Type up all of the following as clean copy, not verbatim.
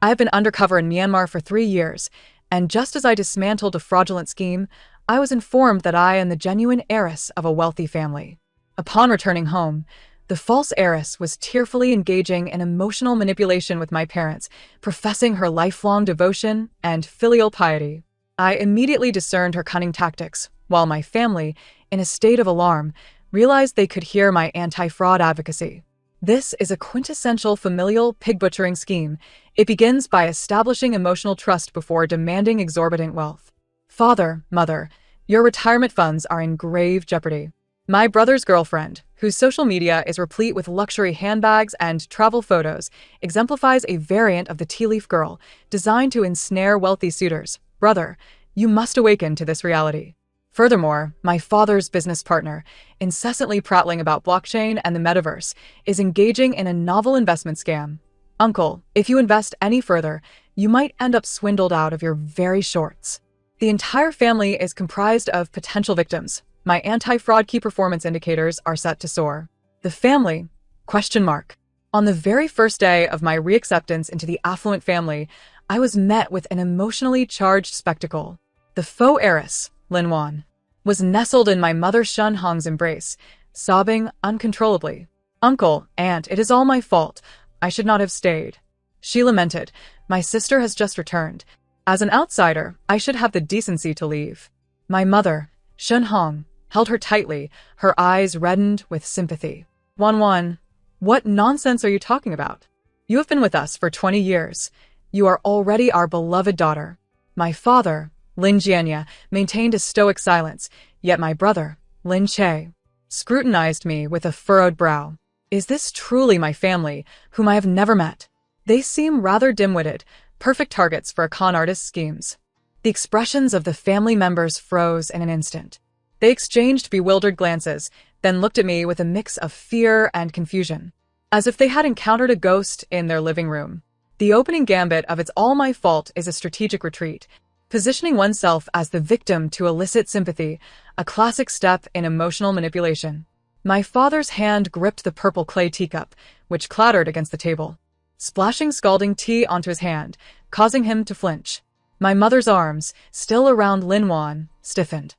I have been undercover in Myanmar for 3 years, and just as I dismantled a fraudulent scheme, I was informed that I am the genuine heiress of a wealthy family. Upon returning home, the false heiress was tearfully engaging in emotional manipulation with my parents, professing her lifelong devotion and filial piety. I immediately discerned her cunning tactics, while my family, in a state of alarm, realized they could hear my anti-fraud advocacy. This is a quintessential familial pig-butchering scheme. It begins by establishing emotional trust before demanding exorbitant wealth. Father, mother, your retirement funds are in grave jeopardy. My brother's girlfriend, whose social media is replete with luxury handbags and travel photos, exemplifies a variant of the tea leaf girl, designed to ensnare wealthy suitors. Brother, you must awaken to this reality. Furthermore, my father's business partner, incessantly prattling about blockchain and the metaverse, is engaging in a novel investment scam. Uncle, if you invest any further, you might end up swindled out of your very shorts. The entire family is comprised of potential victims. My anti-fraud key performance indicators are set to soar. The family? Question mark. On the very first day of my reacceptance into the affluent family, I was met with an emotionally charged spectacle. The faux heiress, Lin Wan, was nestled in my mother Shun Hong's embrace, sobbing uncontrollably. Uncle, aunt, it is all my fault. I should not have stayed. She lamented. My sister has just returned. As an outsider, I should have the decency to leave. My mother, Shun Hong, held her tightly, her eyes reddened with sympathy. Wan, what nonsense are you talking about? You have been with us for 20 years. You are already our beloved daughter. My father, Lin Jianya, maintained a stoic silence, yet my brother, Lin Che, scrutinized me with a furrowed brow. Is this truly my family, whom I have never met? They seem rather dim-witted, perfect targets for a con artist's schemes. The expressions of the family members froze in an instant. They exchanged bewildered glances, then looked at me with a mix of fear and confusion, as if they had encountered a ghost in their living room. The opening gambit of It's All My Fault is a strategic retreat, positioning oneself as the victim to elicit sympathy, a classic step in emotional manipulation. My father's hand gripped the purple clay teacup, which clattered against the table, splashing scalding tea onto his hand, causing him to flinch. My mother's arms, still around Lin Wan, stiffened.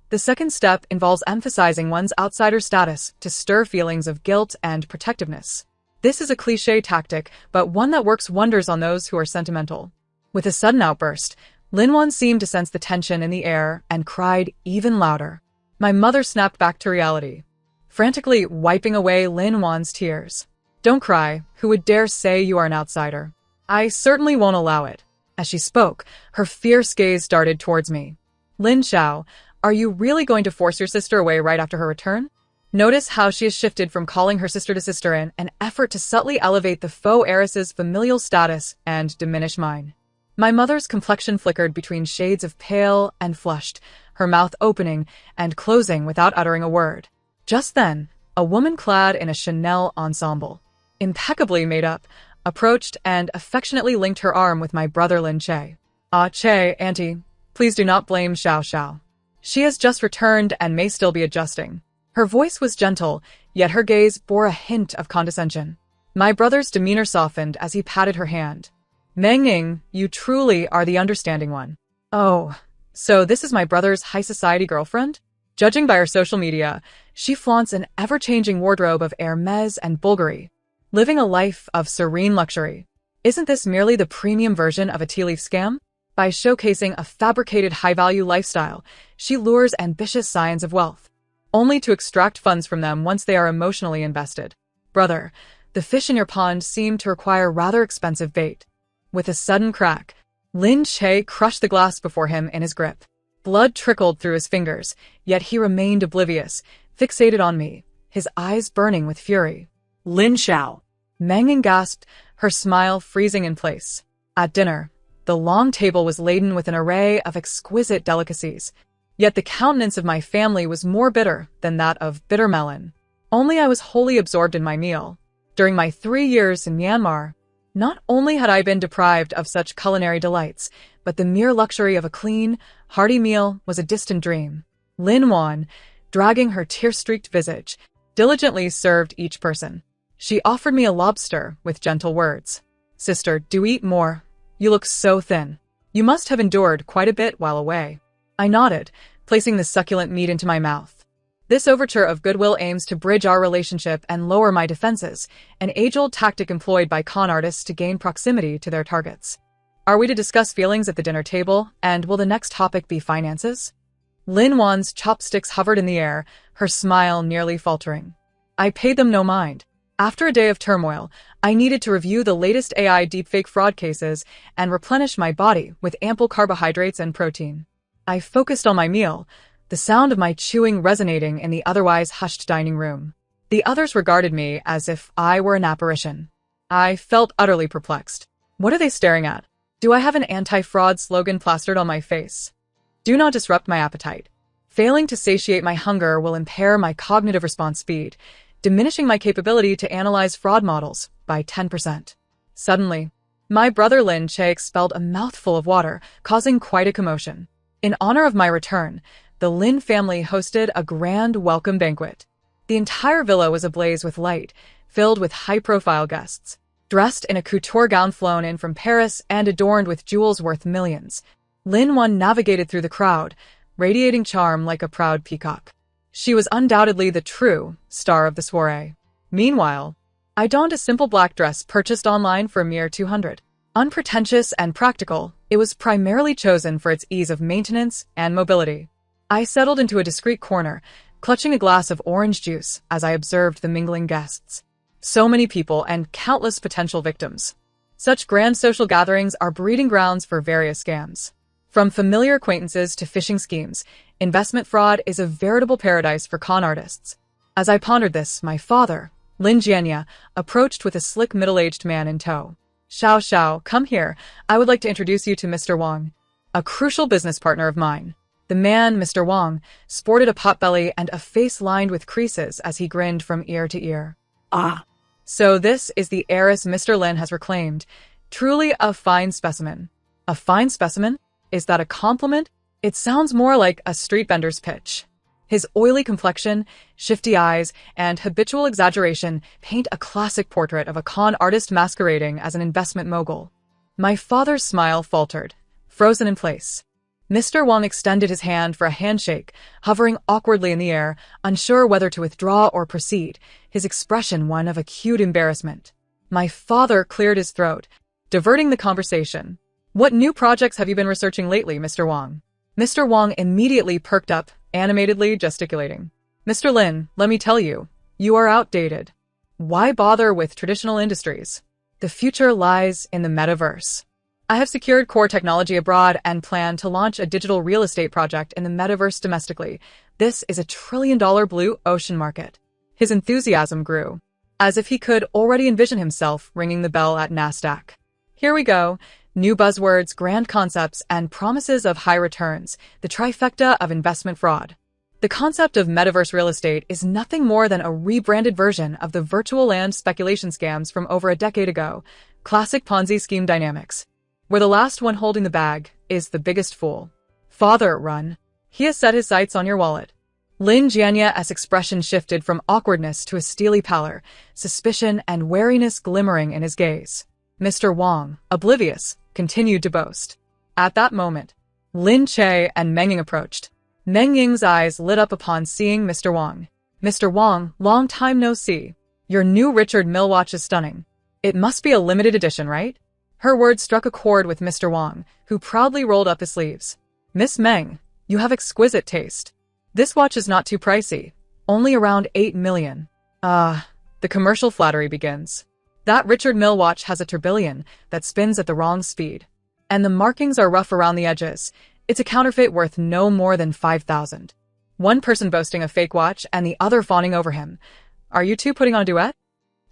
The second step involves emphasizing one's outsider status to stir feelings of guilt and protectiveness. This is a cliché tactic, but one that works wonders on those who are sentimental. With a sudden outburst, Lin Wan seemed to sense the tension in the air and cried even louder. My mother snapped back to reality, frantically wiping away Lin Wan's tears. Don't cry. Who would dare say you are an outsider? I certainly won't allow it. As she spoke, her fierce gaze darted towards me. Lin Xiao, are you really going to force your sister away right after her return? Notice how she has shifted from calling her sister to sister in an effort to subtly elevate the faux heiress's familial status and diminish mine. My mother's complexion flickered between shades of pale and flushed, her mouth opening and closing without uttering a word. Just then, a woman clad in a Chanel ensemble, impeccably made up, approached and affectionately linked her arm with my brother Lin Che. Ah, Che, auntie, please do not blame Xiao Xiao. She has just returned and may still be adjusting. Her voice was gentle, yet her gaze bore a hint of condescension. My brother's demeanor softened as he patted her hand. Mengning, you truly are the understanding one. Oh, so this is my brother's high society girlfriend? Judging by her social media, she flaunts an ever-changing wardrobe of Hermes and Bulgari, living a life of serene luxury. Isn't this merely the premium version of a tea leaf scam? By showcasing a fabricated high-value lifestyle, she lures ambitious scions of wealth, only to extract funds from them once they are emotionally invested. Brother, the fish in your pond seem to require rather expensive bait. With a sudden crack, Lin Che crushed the glass before him in his grip. Blood trickled through his fingers, yet he remained oblivious, fixated on me, his eyes burning with fury. Lin Xiao. Mengning gasped, her smile freezing in place. At dinner, the long table was laden with an array of exquisite delicacies, yet the countenance of my family was more bitter than that of bitter melon. Only I was wholly absorbed in my meal. During my 3 years in Myanmar, not only had I been deprived of such culinary delights, but the mere luxury of a clean, hearty meal was a distant dream. Lin Wan, dragging her tear-streaked visage, diligently served each person. She offered me a lobster with gentle words. Sister, do eat more. You look so thin. You must have endured quite a bit while away. I nodded, placing the succulent meat into my mouth. This overture of goodwill aims to bridge our relationship and lower my defenses, an age-old tactic employed by con artists to gain proximity to their targets. Are we to discuss feelings at the dinner table, and will the next topic be finances? Lin Wan's chopsticks hovered in the air, her smile nearly faltering. I paid them no mind. After a day of turmoil, I needed to review the latest AI deepfake fraud cases and replenish my body with ample carbohydrates and protein. I focused on my meal, the sound of my chewing resonating in the otherwise hushed dining room. The others regarded me as if I were an apparition. I felt utterly perplexed. What are they staring at? Do I have an anti-fraud slogan plastered on my face? Do not disrupt my appetite. Failing to satiate my hunger will impair my cognitive response speed, diminishing my capability to analyze fraud models by 10%. Suddenly, my brother Lin Che expelled a mouthful of water, causing quite a commotion. In honor of my return, the Lin family hosted a grand welcome banquet. The entire villa was ablaze with light, filled with high-profile guests. Dressed in a couture gown flown in from Paris and adorned with jewels worth millions, Lin Wan navigated through the crowd, radiating charm like a proud peacock. She was undoubtedly the true star of the soiree. Meanwhile, I donned a simple black dress purchased online for a mere $200. Unpretentious and practical, it was primarily chosen for its ease of maintenance and mobility. I settled into a discreet corner, clutching a glass of orange juice as I observed the mingling guests. So many people and countless potential victims. Such grand social gatherings are breeding grounds for various scams. From familiar acquaintances to phishing schemes, investment fraud is a veritable paradise for con artists. As I pondered this, my father, Lin Jianya, approached with a slick middle-aged man in tow. Xiao Xiao, come here. I would like to introduce you to Mr. Wang, a crucial business partner of mine. The man, Mr. Wang, sported a potbelly and a face lined with creases as he grinned from ear to ear. Ah. So this is the heiress Mr. Lin has reclaimed. Truly a fine specimen. A fine specimen? Is that a compliment? It sounds more like a street vendor's pitch. His oily complexion, shifty eyes, and habitual exaggeration paint a classic portrait of a con artist masquerading as an investment mogul. My father's smile faltered, frozen in place. Mr. Wang extended his hand for a handshake, hovering awkwardly in the air, unsure whether to withdraw or proceed, his expression one of acute embarrassment. My father cleared his throat, diverting the conversation. What new projects have you been researching lately, Mr. Wang? Mr. Wang immediately perked up, animatedly gesticulating. Mr. Lin, let me tell you, you are outdated. Why bother with traditional industries? The future lies in the metaverse. I have secured core technology abroad and plan to launch a digital real estate project in the metaverse domestically. This is a $1 trillion blue ocean market. His enthusiasm grew, as if he could already envision himself ringing the bell at NASDAQ. Here we go. New buzzwords, grand concepts, and promises of high returns, the trifecta of investment fraud. The concept of metaverse real estate is nothing more than a rebranded version of the virtual land speculation scams from over a decade ago, classic Ponzi scheme dynamics, where the last one holding the bag is the biggest fool. Father, run. He has set his sights on your wallet. Lin Jianya's expression shifted from awkwardness to a steely pallor, suspicion and wariness glimmering in his gaze. Mr. Wang, oblivious, continued to boast. At that moment, Lin Che and Meng Ying approached. Meng Ying's eyes lit up upon seeing Mr. Wang. Mr. Wang, long time no see. Your new Richard Mille watch is stunning. It must be a limited edition, right? Her words struck a chord with Mr. Wang, who proudly rolled up his sleeves. Miss Meng, you have exquisite taste. This watch is not too pricey, only around 8 million. The commercial flattery begins. That Richard Mille watch has a tourbillon that spins at the wrong speed. And the markings are rough around the edges. It's a counterfeit worth no more than 5,000. One person boasting a fake watch and the other fawning over him. Are you two putting on a duet?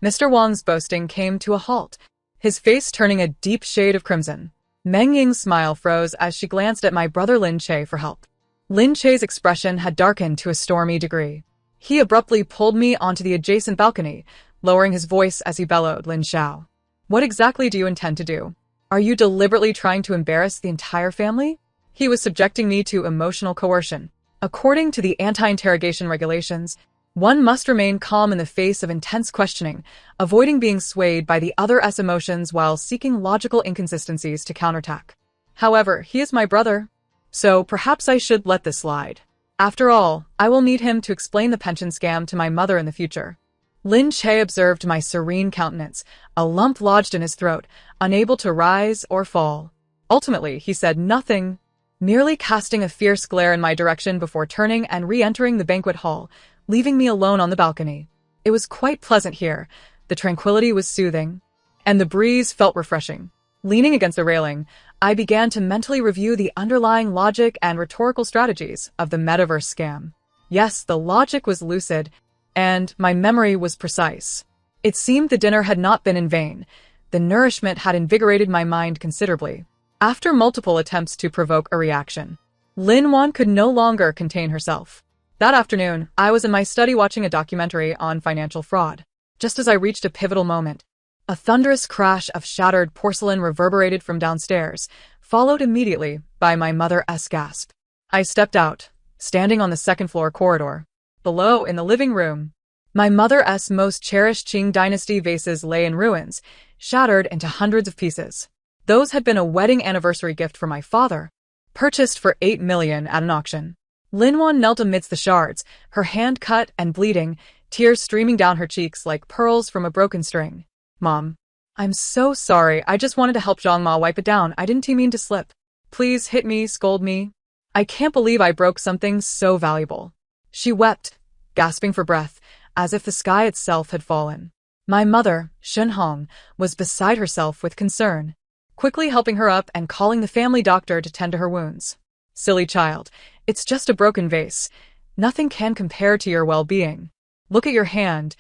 Mr. Wang's boasting came to a halt, his face turning a deep shade of crimson. Meng Ying's smile froze as she glanced at my brother Lin Che for help. Lin Che's expression had darkened to a stormy degree. He abruptly pulled me onto the adjacent balcony, lowering his voice as he bellowed, Lin Xiao. What exactly do you intend to do? Are you deliberately trying to embarrass the entire family? He was subjecting me to emotional coercion. According to the anti-interrogation regulations, One must remain calm in the face of intense questioning, avoiding being swayed by the other's emotions while seeking logical inconsistencies to counterattack. However, he is my brother, so perhaps I should let this slide. After all, I will need him to explain the pension scam to my mother in the future. Lin Che observed my serene countenance, a lump lodged in his throat, unable to rise or fall. Ultimately, he said nothing, merely casting a fierce glare in my direction before turning and re-entering the banquet hall, leaving me alone on the balcony. It was quite pleasant here. The tranquility was soothing, and the breeze felt refreshing. Leaning against the railing, I began to mentally review the underlying logic and rhetorical strategies of the metaverse scam. Yes, the logic was lucid, and my memory was precise. It seemed the dinner had not been in vain. The nourishment had invigorated my mind considerably. After multiple attempts to provoke a reaction, Lin Wan could no longer contain herself. That afternoon, I was in my study watching a documentary on financial fraud. Just as I reached a pivotal moment, a thunderous crash of shattered porcelain reverberated from downstairs, followed immediately by my mother's gasp. I stepped out, standing on the second-floor corridor. Below, in the living room, my mother's most cherished Qing dynasty vases lay in ruins, shattered into hundreds of pieces. Those had been a wedding anniversary gift for my father, purchased for 8 million at an auction. Lin Wan knelt amidst the shards, her hand cut and bleeding, tears streaming down her cheeks like pearls from a broken string. Mom, I'm so sorry. I just wanted to help Zhang Ma wipe it down. I didn't mean to slip. Please hit me, scold me. I can't believe I broke something so valuable. She wept, gasping for breath, as if the sky itself had fallen. My mother, Shen Hong, was beside herself with concern, quickly helping her up and calling the family doctor to tend to her wounds. Silly child, it's just a broken vase. Nothing can compare to your well-being. Look at your hand.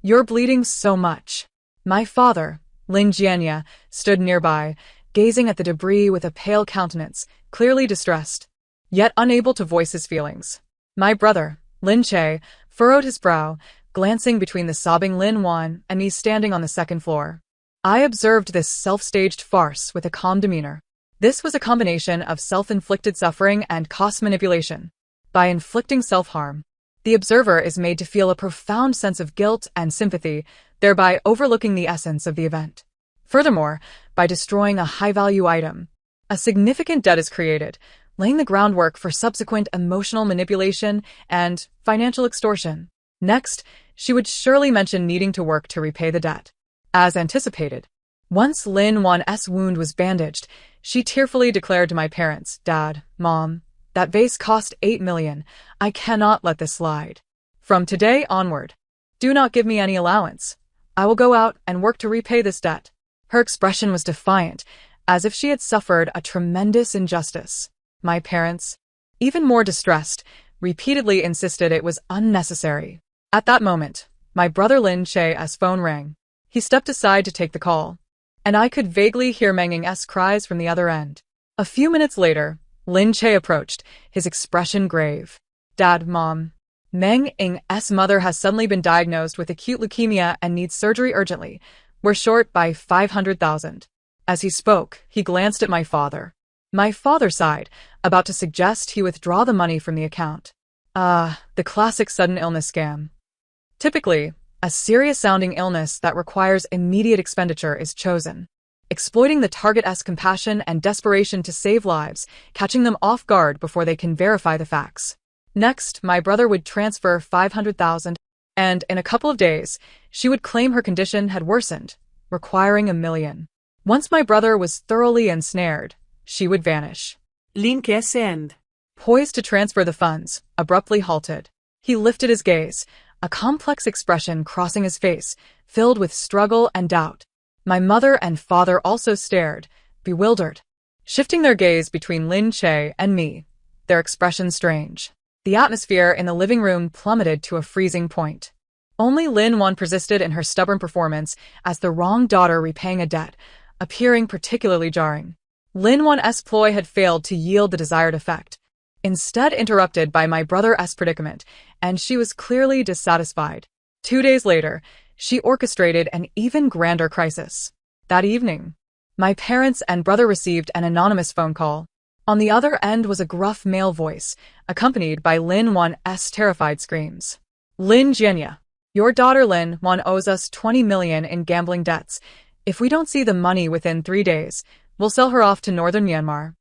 You're bleeding so much. My father, Lin Jianya, stood nearby, gazing at the debris with a pale countenance, clearly distressed, yet unable to voice his feelings. My brother, Lin Che, furrowed his brow, glancing between the sobbing Lin Wan and me standing on the second floor. I observed this self-staged farce with a calm demeanor. This was a combination of self-inflicted suffering and cost manipulation. By inflicting self-harm, the observer is made to feel a profound sense of guilt and sympathy, thereby overlooking the essence of the event. Furthermore, by destroying a high-value item, a significant debt is created, laying the groundwork for subsequent emotional manipulation and financial extortion. Next, she would surely mention needing to work to repay the debt. As anticipated, once Lin Wan's wound was bandaged, she tearfully declared to my parents, Dad, Mom, that vase cost 8 million. I cannot let this slide. From today onward, do not give me any allowance. I will go out and work to repay this debt. Her expression was defiant, as if she had suffered a tremendous injustice. My parents, even more distressed, repeatedly insisted it was unnecessary. At that moment, my brother Lin Che's phone rang. He stepped aside to take the call, and I could vaguely hear Meng Ying's cries from the other end. A few minutes later, Lin Che approached, his expression grave. Dad, Mom, Meng Ying's mother has suddenly been diagnosed with acute leukemia and needs surgery urgently. We're short by 500,000. As he spoke, he glanced at my father. My father sighed, about to suggest he withdraw the money from the account. The classic sudden illness scam. Typically, a serious-sounding illness that requires immediate expenditure is chosen, exploiting the target's compassion and desperation to save lives, catching them off guard before they can verify the facts. Next, my brother would transfer 500,000, and in a couple of days, she would claim her condition had worsened, requiring 1 million. Once my brother was thoroughly ensnared, she would vanish. Lin Ke-send. Poised to transfer the funds, abruptly halted. He lifted his gaze, a complex expression crossing his face, filled with struggle and doubt. My mother and father also stared, bewildered, shifting their gaze between Lin Che and me, their expressions strange. The atmosphere in the living room plummeted to a freezing point. Only Lin Wan persisted in her stubborn performance as the wrong daughter repaying a debt, appearing particularly jarring. Lin Wan's ploy had failed to yield the desired effect, instead interrupted by my brother's predicament, and she was clearly dissatisfied. 2 days later, she orchestrated an even grander crisis. That evening, my parents and brother received an anonymous phone call. On the other end was a gruff male voice, accompanied by Lin Wan's terrified screams. Lin Jianya. Your daughter Lin Wan owes us 20 million in gambling debts. If we don't see the money within 3 days, we'll sell her off to northern Myanmar.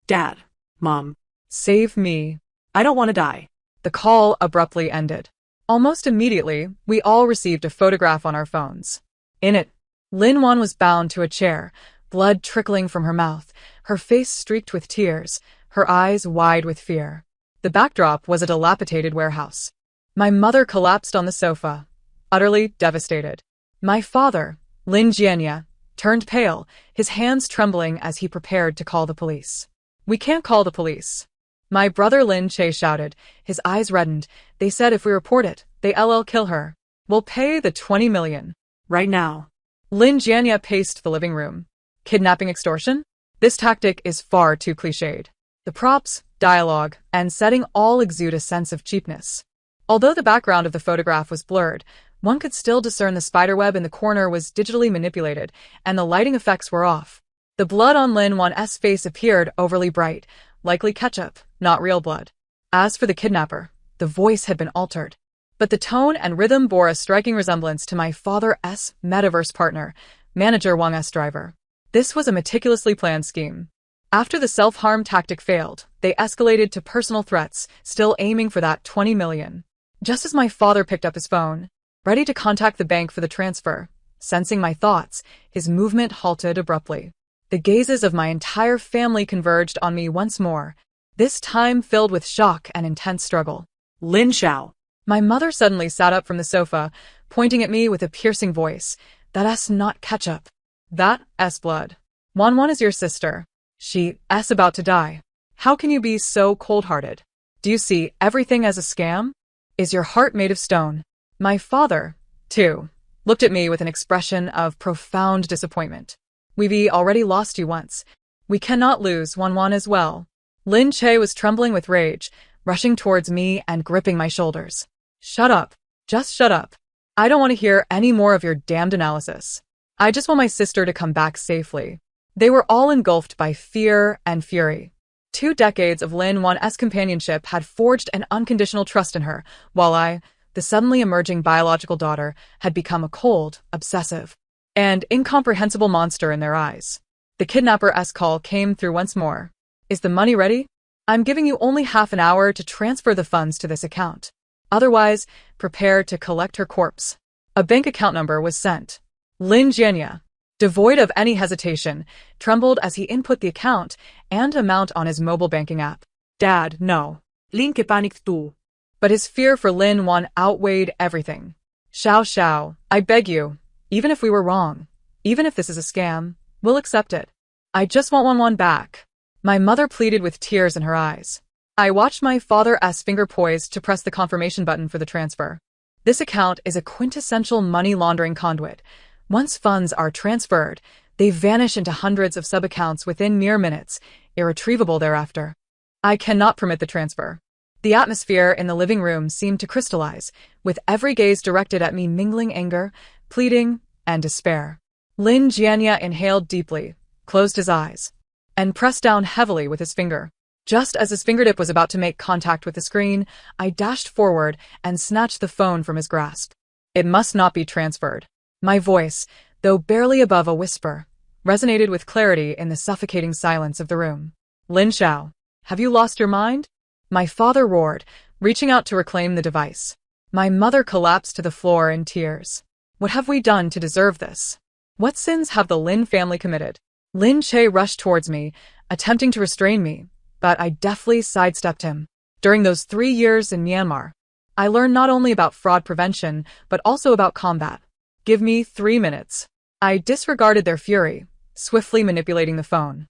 Dad. Mom. Save me. I don't want to die. The call abruptly ended. Almost immediately, we all received a photograph on our phones. In it, Lin Wan was bound to a chair, blood trickling from her mouth, her face streaked with tears, her eyes wide with fear. The backdrop was a dilapidated warehouse. My mother collapsed on the sofa, utterly devastated. My father, Lin Jianya, turned pale, his hands trembling as he prepared to call the police. We can't call the police. My brother Lin Che shouted, his eyes reddened. They said if we report it, they'll kill her. We'll pay the 20 million. Right now. Lin Jianya paced the living room. Kidnapping extortion? This tactic is far too cliched. The props, dialogue, and setting all exude a sense of cheapness. Although the background of the photograph was blurred, one could still discern the spiderweb in the corner was digitally manipulated, and the lighting effects were off. The blood on Lin Wan's face appeared overly bright, likely ketchup, not real blood. As for the kidnapper, the voice had been altered, but the tone and rhythm bore a striking resemblance to my father's metaverse partner, manager Wang's driver. This was a meticulously planned scheme. After the self-harm tactic failed, they escalated to personal threats, still aiming for that 20 million. Just as my father picked up his phone, ready to contact the bank for the transfer, sensing my thoughts, his movement halted abruptly. The gazes of my entire family converged on me once more, this time filled with shock and intense struggle. Lin Xiao. My mother suddenly sat up from the sofa, pointing at me with a piercing voice. That's not ketchup. That's blood. Wan is your sister. She's about to die. How can you be so cold-hearted? Do you see everything as a scam? Is your heart made of stone? My father, too, looked at me with an expression of profound disappointment. We've already lost you once. We cannot lose Wan as well. Lin Che was trembling with rage, rushing towards me and gripping my shoulders. Shut up. Just shut up. I don't want to hear any more of your damned analysis. I just want my sister to come back safely. They were all engulfed by fear and fury. 2 decades of Lin Wan's companionship had forged an unconditional trust in her, while I, the suddenly emerging biological daughter, had become a cold, obsessive, and incomprehensible monster in their eyes. The kidnapper's call came through once more. Is the money ready? I'm giving you only half an hour to transfer the funds to this account. Otherwise, prepare to collect her corpse. A bank account number was sent. Lin Jianya, devoid of any hesitation, trembled as he input the account and amount on his mobile banking app. Dad, no. Lin que panicked too. But his fear for Lin Wan outweighed everything. Xiao, I beg you, even if we were wrong, even if this is a scam, we'll accept it. I just want Wan back. My mother pleaded with tears in her eyes. I watched my father's finger poised to press the confirmation button for the transfer. This account is a quintessential money laundering conduit. Once funds are transferred, they vanish into hundreds of sub-accounts within mere minutes, irretrievable thereafter. I cannot permit the transfer. The atmosphere in the living room seemed to crystallize, with every gaze directed at me mingling anger, pleading, and despair. Lin Jianya inhaled deeply, closed his eyes, and pressed down heavily with his finger. Just as his fingertip was about to make contact with the screen, I dashed forward and snatched the phone from his grasp. It must not be transferred. My voice, though barely above a whisper, resonated with clarity in the suffocating silence of the room. Lin Xiao, have you lost your mind? My father roared, reaching out to reclaim the device. My mother collapsed to the floor in tears. What have we done to deserve this? What sins have the Lin family committed? Lin Che rushed towards me, attempting to restrain me, but I deftly sidestepped him. During those 3 years in Myanmar, I learned not only about fraud prevention, but also about combat. Give me 3 minutes. I disregarded their fury, swiftly manipulating the phone.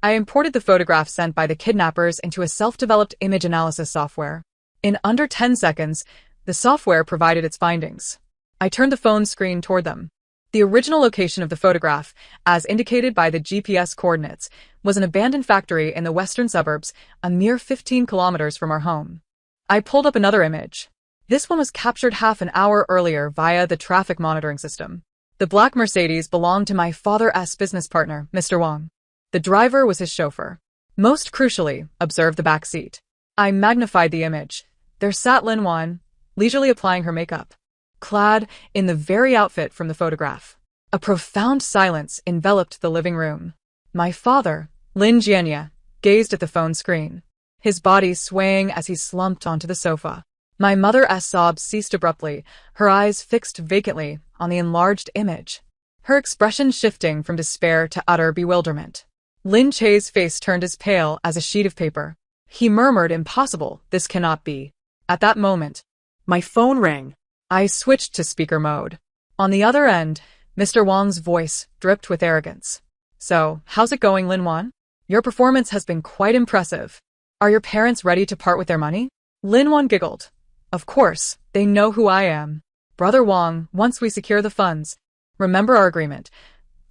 I imported the photograph sent by the kidnappers into a self-developed image analysis software. In under 10 seconds, the software provided its findings. I turned the phone screen toward them. The original location of the photograph, as indicated by the GPS coordinates, was an abandoned factory in the western suburbs, a mere 15 kilometers from our home. I pulled up another image. This one was captured half an hour earlier via the traffic monitoring system. The black Mercedes belonged to my father's business partner, Mr. Wang. The driver was his chauffeur. Most crucially, observe the back seat. I magnified the image. There sat Lin Wan, leisurely applying her makeup, clad in the very outfit from the photograph. A profound silence enveloped the living room. My father, Lin Jianya, gazed at the phone screen, his body swaying as he slumped onto the sofa. My mother's sobs ceased abruptly, her eyes fixed vacantly on the enlarged image, her expression shifting from despair to utter bewilderment. Lin Che's face turned as pale as a sheet of paper. He murmured, "Impossible, this cannot be." At that moment, My phone rang. I switched to speaker mode. On the other end, Mr. Wang's voice dripped with arrogance. "So, how's it going, Lin Wan? Your performance has been quite impressive. Are your parents ready to part with their money?" Lin Wan giggled. "Of course, they know who I am. Brother Wang, once we secure the funds, remember our agreement.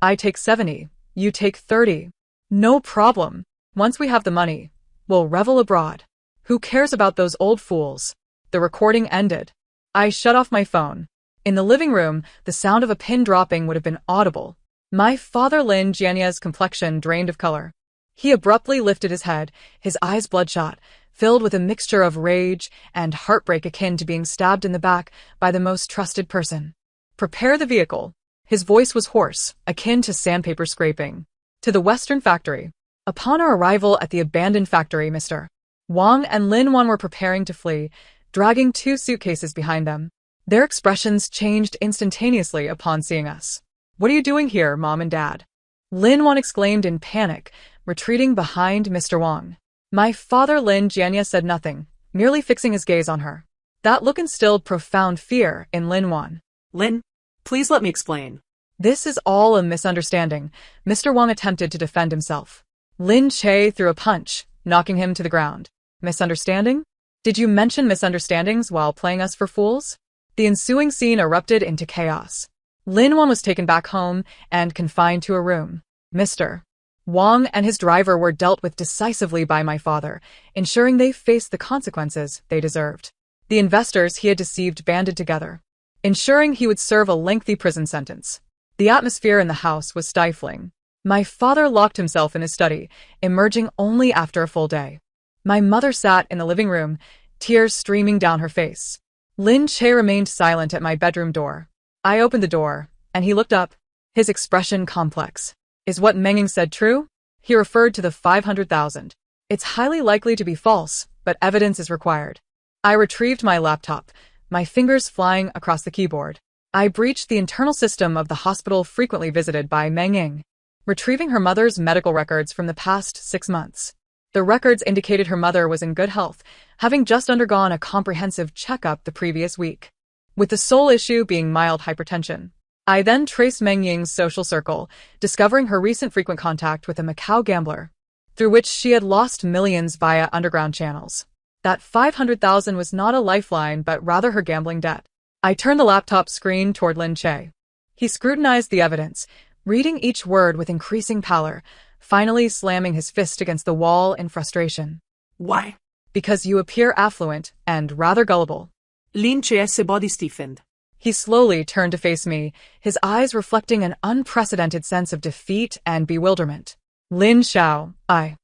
I take 70, you take 30. No problem. Once we have the money, we'll revel abroad. Who cares about those old fools?" The recording ended. I shut off my phone. In the living room, the sound of a pin dropping would have been audible. My father Lin Jianya's complexion drained of color. He abruptly lifted his head, his eyes bloodshot, filled with a mixture of rage and heartbreak akin to being stabbed in the back by the most trusted person. "Prepare the vehicle." His voice was hoarse, akin to sandpaper scraping. "To the Western factory." Upon our arrival at the abandoned factory, Mr. Wang and Lin Wan were preparing to flee, dragging 2 suitcases behind them. Their expressions changed instantaneously upon seeing us. "What are you doing here, Mom and Dad?" Lin Wan exclaimed in panic, retreating behind Mr. Wang. My father Lin Jianya said nothing, merely fixing his gaze on her. That look instilled profound fear in Lin Wan. Lin, please let me explain. "This is all a misunderstanding." Mr. Wang attempted to defend himself. Lin Che threw a punch, knocking him to the ground. "Misunderstanding? Did you mention misunderstandings while playing us for fools?" The ensuing scene erupted into chaos. Lin Wan was taken back home and confined to a room. Mr. Wang and his driver were dealt with decisively by my father, ensuring they faced the consequences they deserved. The investors he had deceived banded together, ensuring he would serve a lengthy prison sentence. The atmosphere in the house was stifling. My father locked himself in his study, emerging only after a full day. My mother sat in the living room, tears streaming down her face. Lin Che remained silent at my bedroom door. I opened the door, and he looked up, his expression complex. "Is what Mengying said true?" He referred to the 500,000. "It's highly likely to be false, but evidence is required." I retrieved my laptop, my fingers flying across the keyboard. I breached the internal system of the hospital frequently visited by Mengying, retrieving her mother's medical records from the past 6 months. The records indicated her mother was in good health, having just undergone a comprehensive checkup the previous week, with the sole issue being mild hypertension. I then traced Mengying's social circle, discovering her recent frequent contact with a Macau gambler, through which she had lost millions via underground channels. That 500,000 was not a lifeline but rather her gambling debt. I turned the laptop screen toward Lin Che. He scrutinized the evidence, reading each word with increasing pallor, finally slamming his fist against the wall in frustration. Why? "Because you appear affluent and rather gullible." Lin Che's body stiffened. He slowly turned to face me, his eyes reflecting an unprecedented sense of defeat and bewilderment. "Lin Xiao, I."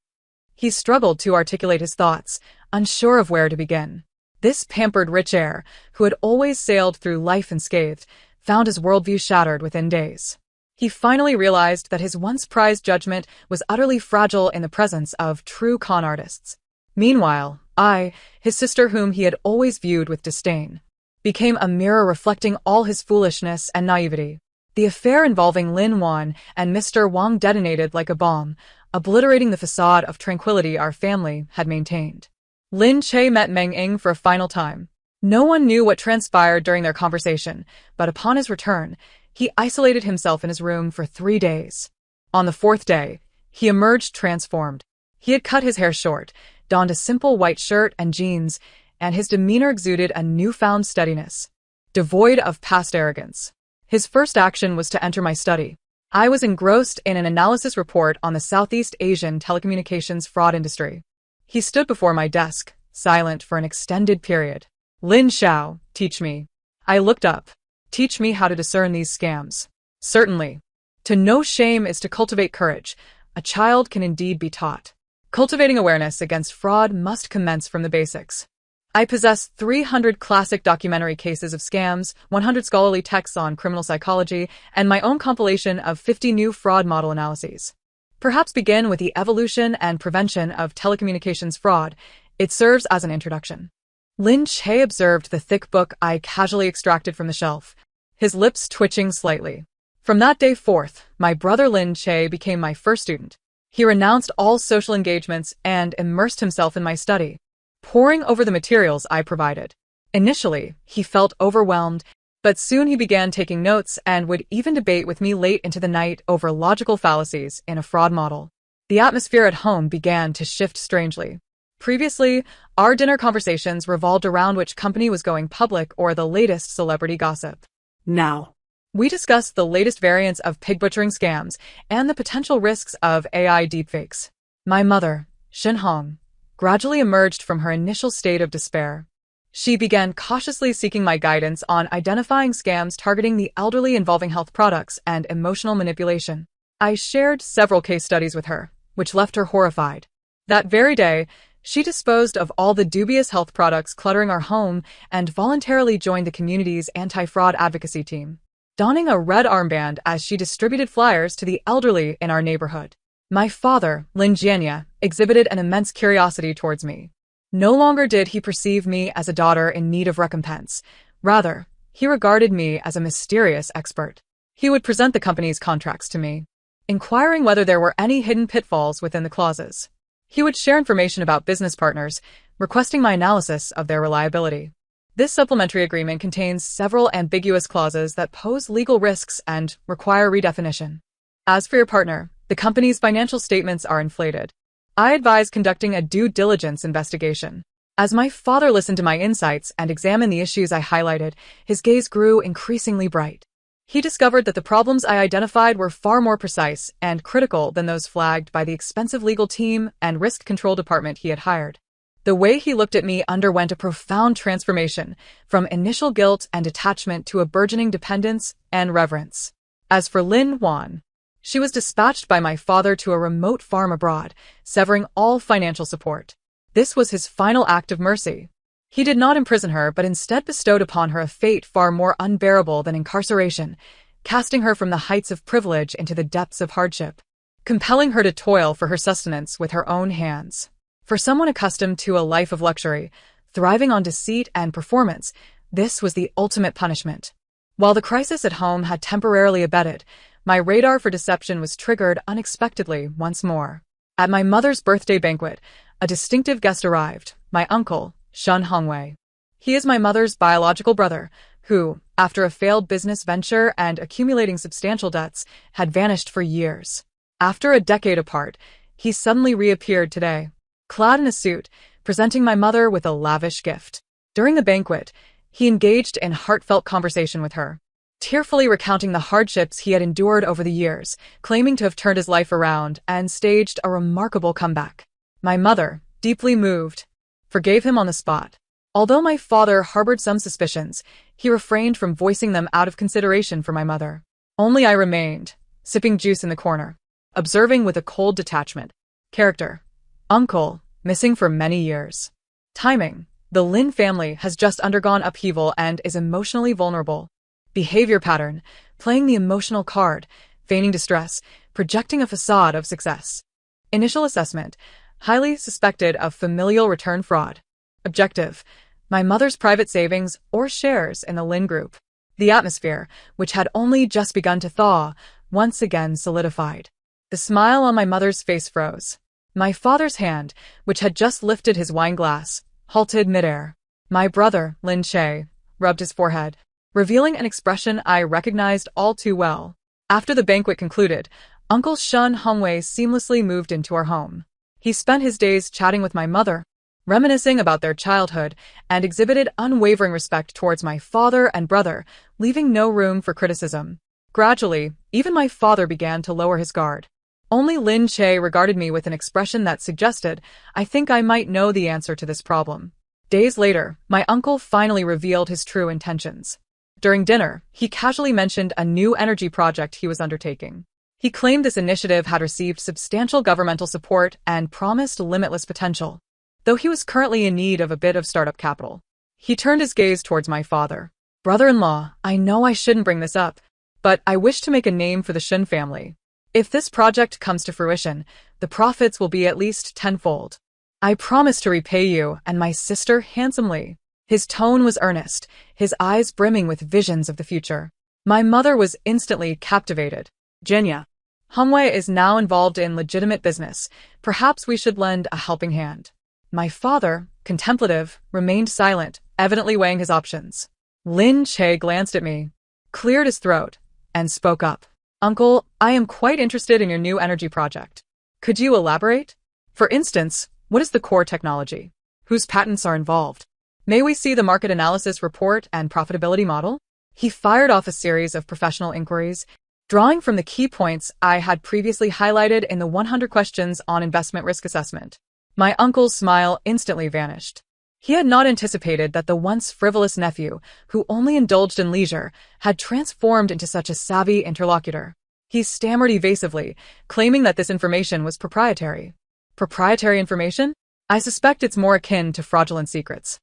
He struggled to articulate his thoughts, unsure of where to begin. This pampered rich heir, who had always sailed through life unscathed, found his worldview shattered within days. He finally realized that his once prized judgment was utterly fragile in the presence of true con artists. Meanwhile, I, his sister whom he had always viewed with disdain, became a mirror reflecting all his foolishness and naivety. The affair involving Lin Wan and Mr. Wang detonated like a bomb, obliterating the facade of tranquility our family had maintained. Lin Che met Mengying for a final time. No one knew what transpired during their conversation, but upon his return, he isolated himself in his room for 3 days. On the 4th day, he emerged transformed. He had cut his hair short, donned a simple white shirt and jeans, and his demeanor exuded a newfound steadiness, devoid of past arrogance. His first action was to enter my study. I was engrossed in an analysis report on the Southeast Asian telecommunications fraud industry. He stood before my desk, silent for an extended period. "Lin Xiao, teach me." I looked up. "Teach me how to discern these scams." "Certainly. To know shame is to cultivate courage. A child can indeed be taught. Cultivating awareness against fraud must commence from the basics." I possess 300 classic documentary cases of scams, 100 scholarly texts on criminal psychology, and my own compilation of 50 new fraud model analyses. Perhaps begin with the evolution and prevention of telecommunications fraud. It serves as an introduction. Lin Che observed the thick book I casually extracted from the shelf, his lips twitching slightly. From that day forth, my brother Lin Che became my first student. He renounced all social engagements and immersed himself in my study, poring over the materials I provided. Initially, he felt overwhelmed, but soon he began taking notes and would even debate with me late into the night over logical fallacies in a fraud model. The atmosphere at home began to shift strangely. Previously, our dinner conversations revolved around which company was going public or the latest celebrity gossip. Now, We discussed the latest variants of pig butchering scams and the potential risks of AI deepfakes. My mother, Shin Hong, gradually emerged from her initial state of despair. She began cautiously seeking my guidance on identifying scams targeting the elderly involving health products and emotional manipulation. I shared several case studies with her, which left her horrified. That very day, she disposed of all the dubious health products cluttering our home and voluntarily joined the community's anti-fraud advocacy team, donning a red armband as she distributed flyers to the elderly in our neighborhood. My father, Lin Jianya, exhibited an immense curiosity towards me. No longer did he perceive me as a daughter in need of recompense. Rather, he regarded me as a mysterious expert. He would present the company's contracts to me, inquiring whether there were any hidden pitfalls within the clauses. He would share information about business partners, requesting my analysis of their reliability. This supplementary agreement contains several ambiguous clauses that pose legal risks and require redefinition. As for your partner, the company's financial statements are inflated. I advise conducting a due diligence investigation. As my father listened to my insights and examined the issues I highlighted, his gaze grew increasingly bright. He discovered that the problems I identified were far more precise and critical than those flagged by the expensive legal team and risk control department he had hired. The way he looked at me underwent a profound transformation, from initial guilt and attachment to a burgeoning dependence and reverence. As for Lin Wan, she was dispatched by my father to a remote farm abroad, severing all financial support. This was his final act of mercy. He did not imprison her, but instead bestowed upon her a fate far more unbearable than incarceration, casting her from the heights of privilege into the depths of hardship, compelling her to toil for her sustenance with her own hands. For someone accustomed to a life of luxury, thriving on deceit and performance, this was the ultimate punishment. While the crisis at home had temporarily abated, my radar for deception was triggered unexpectedly once more. At my mother's birthday banquet, a distinctive guest arrived, my uncle, Shun Hongwei. He is my mother's biological brother, who, after a failed business venture and accumulating substantial debts, had vanished for years. After a decade apart, he suddenly reappeared today, clad in a suit, presenting my mother with a lavish gift. During the banquet, he engaged in heartfelt conversation with her, tearfully recounting the hardships he had endured over the years, claiming to have turned his life around and staged a remarkable comeback. My mother, deeply moved, forgave him on the spot. Although my father harbored some suspicions, he refrained from voicing them out of consideration for my mother. Only I remained, sipping juice in the corner, observing with a cold detachment. Character: uncle, missing for many years. Timing: the Lin family has just undergone upheaval and is emotionally vulnerable. Behavior pattern: playing the emotional card, feigning distress, projecting a facade of success. Initial assessment: highly suspected of familial return fraud. Objective: my mother's private savings or shares in the Lin Group. The atmosphere, which had only just begun to thaw, once again solidified. The smile on my mother's face froze. My father's hand, which had just lifted his wine glass, halted midair. My brother, Lin Che, rubbed his forehead, revealing an expression I recognized all too well. After the banquet concluded, Uncle Shun Hongwei seamlessly moved into our home. He spent his days chatting with my mother, reminiscing about their childhood, and exhibited unwavering respect towards my father and brother, leaving no room for criticism. Gradually, even my father began to lower his guard. Only Lin Che regarded me with an expression that suggested, I think I might know the answer to this problem. Days later, my uncle finally revealed his true intentions. During dinner, he casually mentioned a new energy project he was undertaking. He claimed this initiative had received substantial governmental support and promised limitless potential. though he was currently in need of a bit of startup capital. He turned his gaze towards my father. Brother-in-law, I know I shouldn't bring this up, but I wish to make a name for the Shun family. If this project comes to fruition, the profits will be at least tenfold. I promise to repay you and my sister handsomely. His tone was earnest, his eyes brimming with visions of the future. My mother was instantly captivated. Genya. Hongwei is now involved in legitimate business. Perhaps we should lend a helping hand. My father, contemplative, remained silent, evidently weighing his options. Lin Che glanced at me, cleared his throat, and spoke up. Uncle, I am quite interested in your new energy project. Could you elaborate? For instance, what is the core technology? Whose patents are involved? May we see the market analysis report and profitability model? He fired off a series of professional inquiries, drawing from the key points I had previously highlighted in the 100 questions on investment risk assessment. My uncle's smile instantly vanished. He had not anticipated that the once frivolous nephew, who only indulged in leisure, had transformed into such a savvy interlocutor. He stammered evasively, claiming that this information was proprietary. Proprietary information? I suspect it's more akin to fraudulent secrets.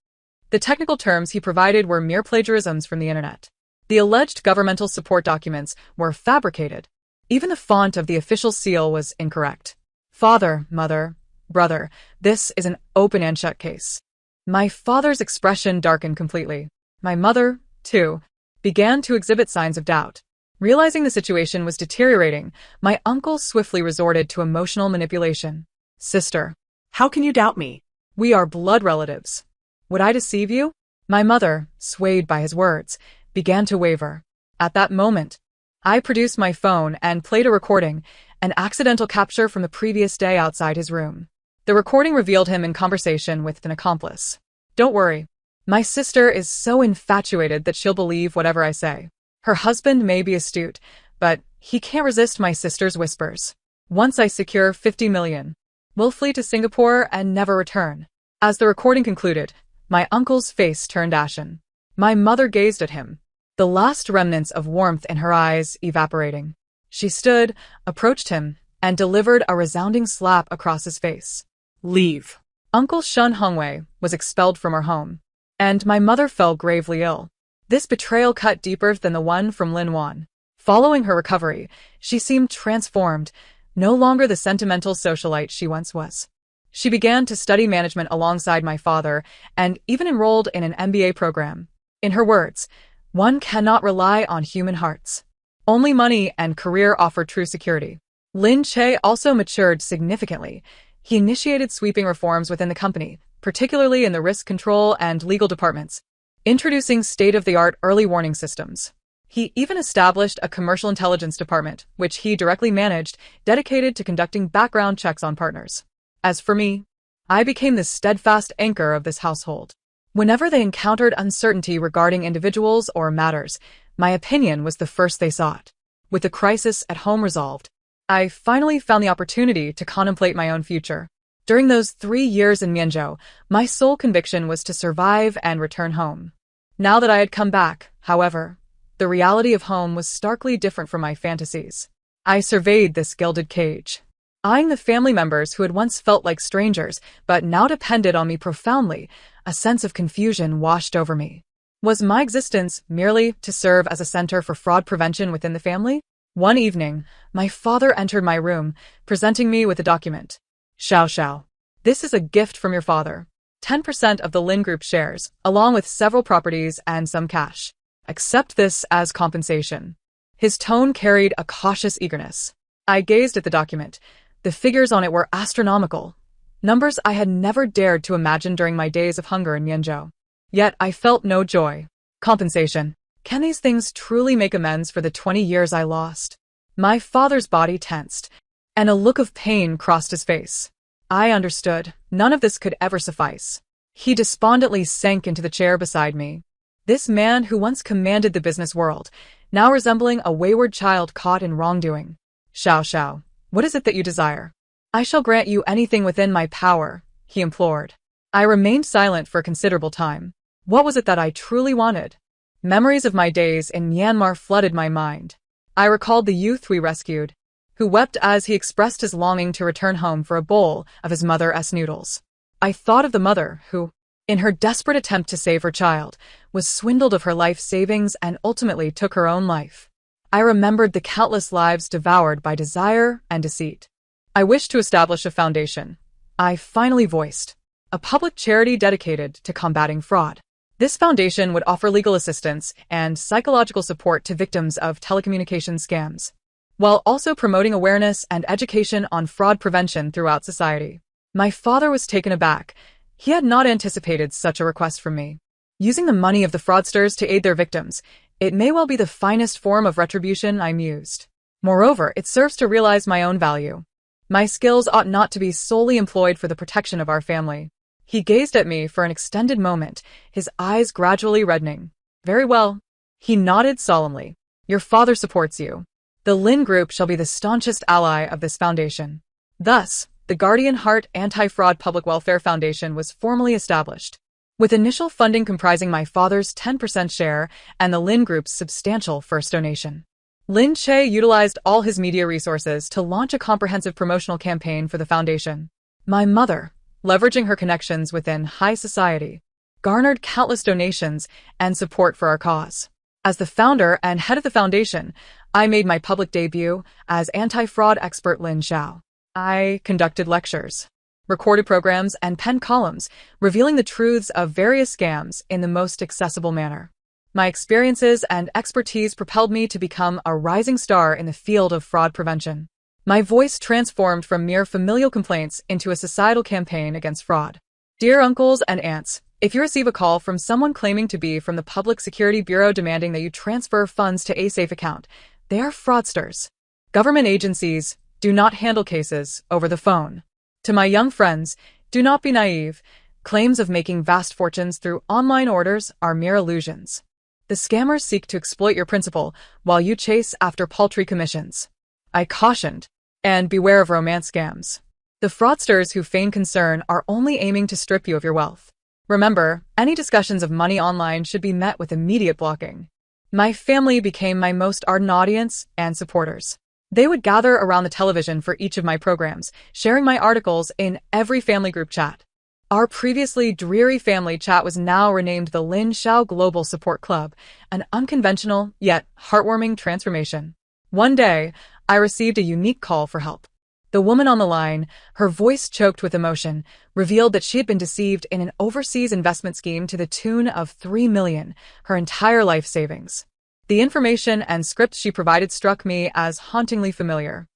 The technical terms he provided were mere plagiarisms from the internet. The alleged governmental support documents were fabricated. Even the font of the official seal was incorrect. Father, mother, brother, this is an open and shut case. My father's expression darkened completely. My mother, too, began to exhibit signs of doubt. Realizing the situation was deteriorating, my uncle swiftly resorted to emotional manipulation. Sister, How can you doubt me? we are blood relatives. Would I deceive you? My mother, swayed by his words, began to waver. At that moment, I produced my phone and played a recording, an accidental capture from the previous day outside his room. The recording revealed him in conversation with an accomplice. Don't worry. My sister is so infatuated that she'll believe whatever I say. Her husband may be astute, but he can't resist my sister's whispers. Once I secure 50 million, we'll flee to Singapore and never return. As the recording concluded, my uncle's face turned ashen. My mother gazed at him, the last remnants of warmth in her eyes evaporating. She stood, approached him, and delivered a resounding slap across his face. Leave. Uncle Shun Hongwei was expelled from our home, and my mother fell gravely ill. This betrayal cut deeper than the one from Lin Wan. Following her recovery, she seemed transformed, no longer the sentimental socialite she once was. She began to study management alongside my father and even enrolled in an MBA program. In her words, one cannot rely on human hearts. Only money and career offer true security. Lin Che also matured significantly. He initiated sweeping reforms within the company, particularly in the risk control and legal departments, introducing state-of-the-art early warning systems. He even established a commercial intelligence department, which he directly managed, dedicated to conducting background checks on partners. As for me, I became the steadfast anchor of this household. Whenever they encountered uncertainty regarding individuals or matters, my opinion was the first they sought. With the crisis at home resolved, I finally found the opportunity to contemplate my own future. During those 3 years in Mianzhou, my sole conviction was to survive and return home. Now that I had come back, however, the reality of home was starkly different from my fantasies. I surveyed this gilded cage, eyeing the family members who had once felt like strangers but now depended on me profoundly. A sense of confusion washed over me. Was my existence merely to serve as a center for fraud prevention within the family? One evening, my father entered my room, presenting me with a document. Xiao, this is a gift from your father. 10% of the Lin Group shares, along with several properties and some cash. Accept this as compensation. His tone carried a cautious eagerness. I gazed at the document. The figures on it were astronomical. Numbers I had never dared to imagine during my days of hunger in Mianzhou. Yet I felt no joy. Compensation. Can these things truly make amends for the 20 years I lost? My father's body tensed, and a look of pain crossed his face. I understood. None of this could ever suffice. He despondently sank into the chair beside me. This man who once commanded the business world, now resembling a wayward child caught in wrongdoing. Xiao, what is it that you desire? I shall grant you anything within my power, he implored. I remained silent for a considerable time. What was it that I truly wanted? Memories of my days in Myanmar flooded my mind. I recalled the youth we rescued, who wept as he expressed his longing to return home for a bowl of his mother's noodles. I thought of the mother who, in her desperate attempt to save her child, was swindled of her life savings and ultimately took her own life. I remembered the countless lives devoured by desire and deceit. I wished to establish a foundation. I finally voiced a public charity dedicated to combating fraud. This foundation would offer legal assistance and psychological support to victims of telecommunications scams, while also promoting awareness and education on fraud prevention throughout society. My father was taken aback. He had not anticipated such a request from me. Using the money of the fraudsters to aid their victims, it may well be the finest form of retribution, I mused. Moreover, it serves to realize my own value. My skills ought not to be solely employed for the protection of our family. He gazed at me for an extended moment, his eyes gradually reddening. Very well. He nodded solemnly. Your father supports you. The Lin Group shall be the staunchest ally of this foundation. Thus, the Guardian Heart Anti-Fraud Public Welfare Foundation was formally established, with initial funding comprising my father's 10% share and the Lin Group's substantial first donation. Lin Che utilized all his media resources to launch a comprehensive promotional campaign for the foundation. My mother, leveraging her connections within high society, garnered countless donations and support for our cause. As the founder and head of the foundation, I made my public debut as anti-fraud expert Lin Xiao. I conducted lectures, recorded programs, and penned columns, revealing the truths of various scams in the most accessible manner. My experiences and expertise propelled me to become a rising star in the field of fraud prevention. My voice transformed from mere familial complaints into a societal campaign against fraud. Dear uncles and aunts, if you receive a call from someone claiming to be from the Public Security Bureau demanding that you transfer funds to a safe account, they are fraudsters. Government agencies do not handle cases over the phone. To my young friends, do not be naive. Claims of making vast fortunes through online orders are mere illusions. The scammers seek to exploit your principal while you chase after paltry commissions. I cautioned, and beware of romance scams. The fraudsters who feign concern are only aiming to strip you of your wealth. Remember, any discussions of money online should be met with immediate blocking. My family became my most ardent audience and supporters. They would gather around the television for each of my programs, sharing my articles in every family group chat. Our previously dreary family chat was now renamed the Lin Xiao Global Support Club, an unconventional yet heartwarming transformation. One day, I received a unique call for help. The woman on the line, her voice choked with emotion, revealed that she had been deceived in an overseas investment scheme to the tune of $3 million, her entire life savings. The information and scripts she provided struck me as hauntingly familiar.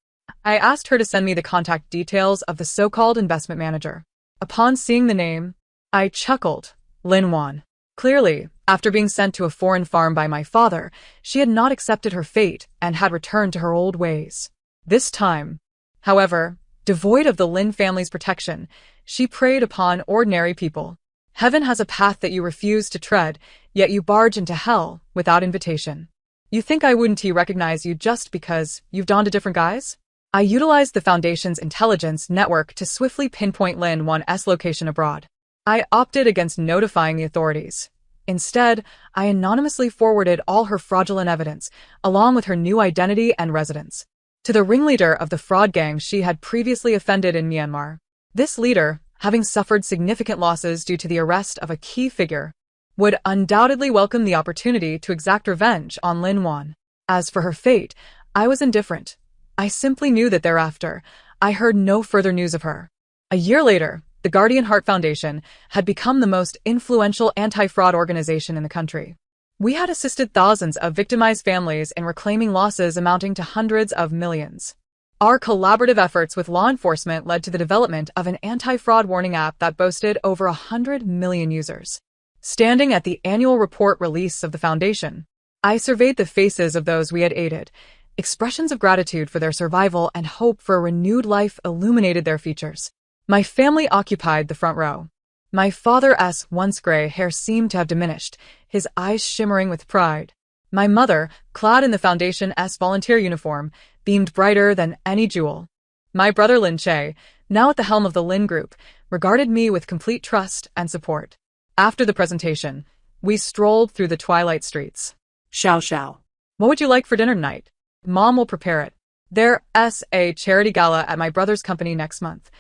I asked her to send me the contact details of the so-called investment manager. Upon seeing the name, I chuckled. Lin Wan. Clearly, after being sent to a foreign farm by my father, she had not accepted her fate and had returned to her old ways. This time, however, devoid of the Lin family's protection, she preyed upon ordinary people. Heaven has a path that you refuse to tread, yet you barge into hell without invitation. You think I wouldn't recognize you just because you've donned a different guise? I utilized the Foundation's intelligence network to swiftly pinpoint Lin Wan's location abroad. I opted against notifying the authorities. Instead, I anonymously forwarded all her fraudulent evidence, along with her new identity and residence, to the ringleader of the fraud gang she had previously offended in Myanmar. This leader, having suffered significant losses due to the arrest of a key figure, would undoubtedly welcome the opportunity to exact revenge on Lin Wan. As for her fate, I was indifferent. I simply knew that thereafter, I heard no further news of her. A year later, the Guardian Heart Foundation had become the most influential anti-fraud organization in the country. We had assisted thousands of victimized families in reclaiming losses amounting to hundreds of millions. Our collaborative efforts with law enforcement led to the development of an anti-fraud warning app that boasted over 100 million users. Standing at the annual report release of the foundation, I surveyed the faces of those we had aided. Expressions of gratitude for their survival and hope for a renewed life illuminated their features. My family occupied the front row. My father's once gray hair seemed to have diminished, his eyes shimmering with pride. My mother, clad in the Foundation's volunteer uniform, beamed brighter than any jewel. My brother Lin Che, now at the helm of the Lin Group, regarded me with complete trust and support. After the presentation, we strolled through the twilight streets. Xiao Xiao. What would you like for dinner tonight? Mom will prepare it. There's a charity gala at my brother's company next month.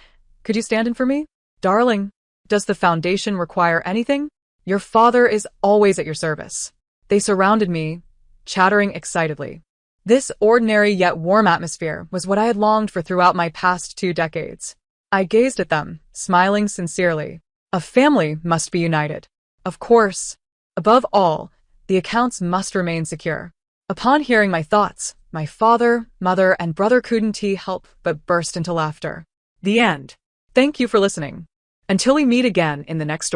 Could you stand in for me? Darling, Does the foundation require anything? Your father is always at your service. They surrounded me, chattering excitedly. This ordinary yet warm atmosphere was what I had longed for throughout my past 2 decades. I gazed at them, smiling sincerely. A family must be united. Of course. Above all, the accounts must remain secure. Upon hearing my thoughts, my father, mother, and brother couldn't help but burst into laughter. The end. Thank you for listening. Until we meet again in the next story.